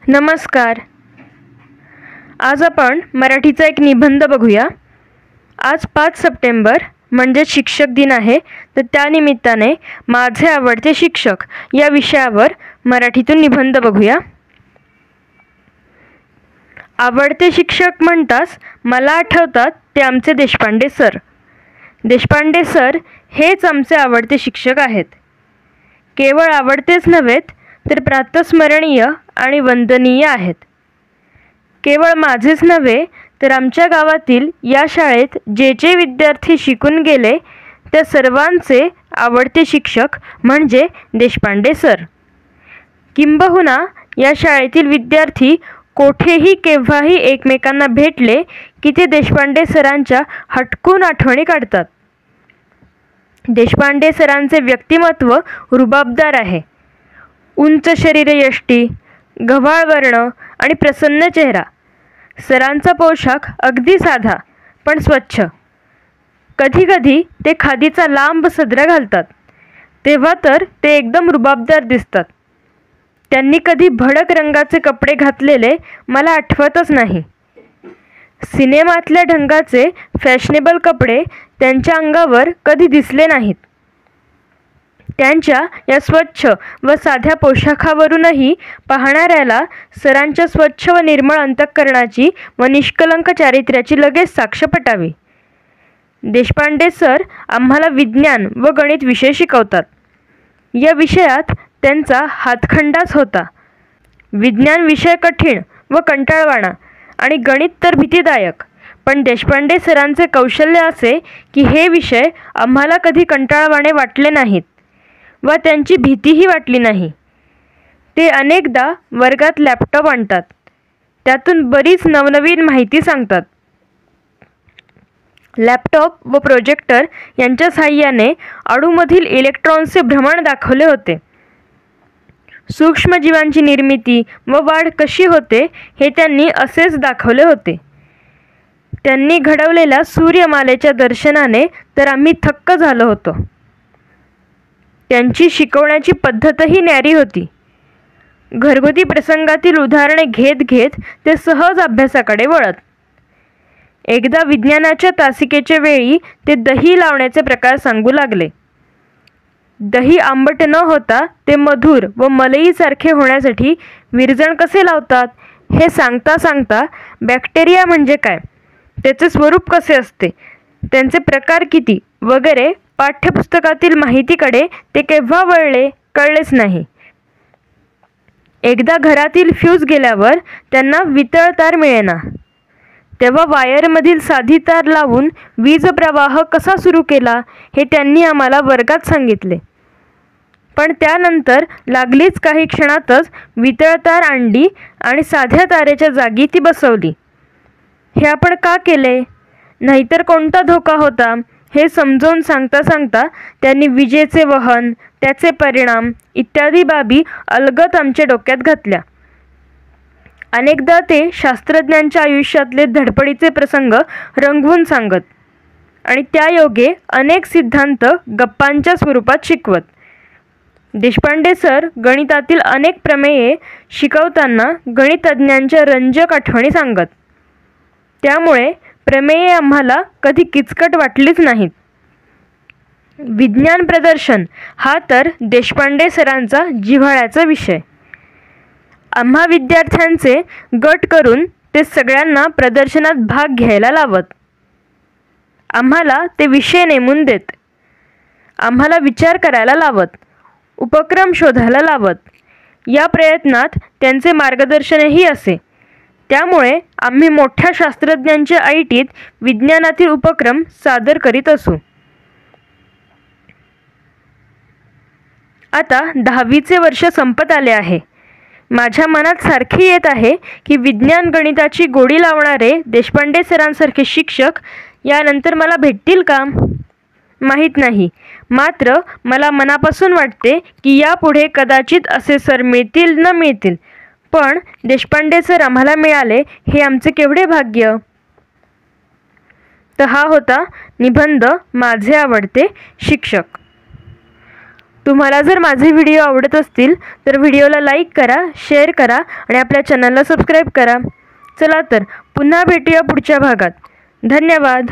नमस्कार. आज आपण मराठीचा एक निबंध बघूया. आज 5 सप्टेंबर म्हणजे शिक्षक दिन आहे, तर त्यानिमित्ताने माझे आवडते शिक्षक या विषयावर मराठीतून निबंध बघूया. आवडते शिक्षक म्हणताच मला आठवतात ते आमचे देशपांडे सर. देशपांडे सर हेच आमचे आवडते शिक्षक आहेत. केवळ आवडतेच नव्हेत तर प्रातस्मरणीय आणि वंदनीय आहेत. केवळ माझेच नव्हे तर आमच्या गावातील या शाळेत जे विद्यार्थी शिकून गेले त्या सर्वांचे आवडते शिक्षक म्हणजे देशपांडे सर. किंबहुना या शाळेतील विद्यार्थी कोठेही केव्हाही एकमेकांना भेटले की ते देशपांडे सरांच्या हटकून आठवणी काढतात. देशपांडे सरांचे व्यक्तिमत्व रुबाबदार आहे. उंच शरीरयष्टी, गव्हाळ वर्ण आणि प्रसन्न चेहरा. सरांचा पोशाख अगदी साधा पण स्वच्छ. कधीकधी ते खादीचा लांब सदरा घालतात, तेव्हा तर ते एकदम रुबाबदार दिसतात. त्यांनी कधी भडक रंगाचे कपडे घातलेले मला आठवतच नाही. सिनेमातल्या ढंगाचे फॅशनेबल कपडे त्यांच्या अंगावर कधी दिसले नाहीत. त्यांच्या या स्वच्छ व साध्या पोशाखावरूनही पाहणाऱ्याला सरांच्या स्वच्छ व निर्मळ अंतःकरणाची व निष्कलंक चारित्र्याची लगेच साक्ष पटावी. देशपांडे सर आम्हाला विज्ञान व गणित विषय शिकवतात. या विषयात त्यांचा हातखंडाच होता. विज्ञान विषय कठीण व कंटाळवाणा आणि गणित तर भीतीदायक, पण देशपांडे सरांचे कौशल्य असे की हे विषय आम्हाला कधी कंटाळवाणे वाटले नाहीत व त्यांची भीतीही वाटली नाही. ते अनेकदा वर्गात लॅपटॉप आणतात, त्यातून बरीच नवनवीन माहिती सांगतात. लॅपटॉप व प्रोजेक्टर यांच्या साहाय्याने अणूमधील इलेक्ट्रॉन्सचे भ्रमण दाखवले होते. सूक्ष्मजीवांची निर्मिती व वाढ कशी होते हे त्यांनी असेच दाखवले होते. त्यांनी घडवलेल्या सूर्यमालेच्या दर्शनाने तर आम्ही थक्क झालो होतो. त्यांची शिकवण्याची पद्धतही न्यारी होती. घरगुती प्रसंगातील उदाहरणे घेत घेत ते सहज अभ्यासाकडे वळत. एकदा विज्ञानाच्या तासिकेच्या वेळी ते दही लावण्याचे प्रकार सांगू लागले. दही आंबट न होता ते मधुर व मलईसारखे होण्यासाठी विरजण कसे लावतात हे सांगता सांगता बॅक्टेरिया म्हणजे काय, त्याचे स्वरूप कसे असते, त्यांचे प्रकार किती वगैरे पाठ्यपुस्तकातील माहितीकडे ते केव्हा वळले कळलेच नाही. एकदा घरातील फ्यूज गेल्यावर त्यांना वितळ तार मिळेना, तेव्हा वायरमधील साधी तार लावून वीज प्रवाह कसा सुरू केला हे त्यांनी आम्हाला वर्गात सांगितले. पण त्यानंतर लागलीच काही क्षणातच वितळ तार आणली आणि साध्या तारेच्या जागी ती बसवली. हे आपण का केले, नाहीतर कोणता धोका होता हे समजावून सांगता सांगता त्यांनी विजेचे वहन, त्याचे परिणाम इत्यादी बाबी अलगद आमच्या डोक्यात घातल्या. अनेकदा ते शास्त्रज्ञांच्या आयुष्यातले धडपडीचे प्रसंग रंगवून सांगत आणि त्यायोगे अनेक सिद्धांत गप्पांच्या स्वरूपात शिकवत. देशपांडे सर गणितातील अनेक प्रमेये शिकवताना गणितज्ञांच्या रंजक आठवणी सांगत. त्यामुळे प्रमेये आम्हाला कधी किचकट वाटलीच नाहीत. विज्ञान प्रदर्शन हा तर देशपांडे सरांचा जिव्हाळ्याचा विषय. आम्हा विद्यार्थ्यांचे गट करून ते सगळ्यांना प्रदर्शनात भाग घ्यायला लावत. आम्हाला ते विषय नेमून देत. आम्हाला विचार करायला लावत, उपक्रम शोधायला लावत. या प्रयत्नात त्यांचे मार्गदर्शनही असे. त्यामुळे आम्ही मोठ्या शास्त्रज्ञांच्या ऐटीत विज्ञानातील उपक्रम सादर करीत असू. आता 10वीचे वर्ष संपत आले आहे. माझ्या मनात सारखी येत आहे की विज्ञान गणिताची गोडी लावणारे देशपांडे सरांसारखे शिक्षक यानंतर मला भेटतील का माहीत नाही. मात्र मला मनापासून वाटते की यापुढे कदाचित असे सर मिळतील न मिळतील, पण देशपांडे सर आम्हाला मिळाले हे आमचे केवढे भाग्य. तर हा होता निबंध माझे आवडते शिक्षक. तुम्हाला जर माझे व्हिडिओ आवडत असतील तर व्हिडिओला लाईक करा, शेअर करा आणि आपल्या चॅनलला सबस्क्राईब करा. चला तर पुन्हा भेटूया पुढच्या भागात. धन्यवाद.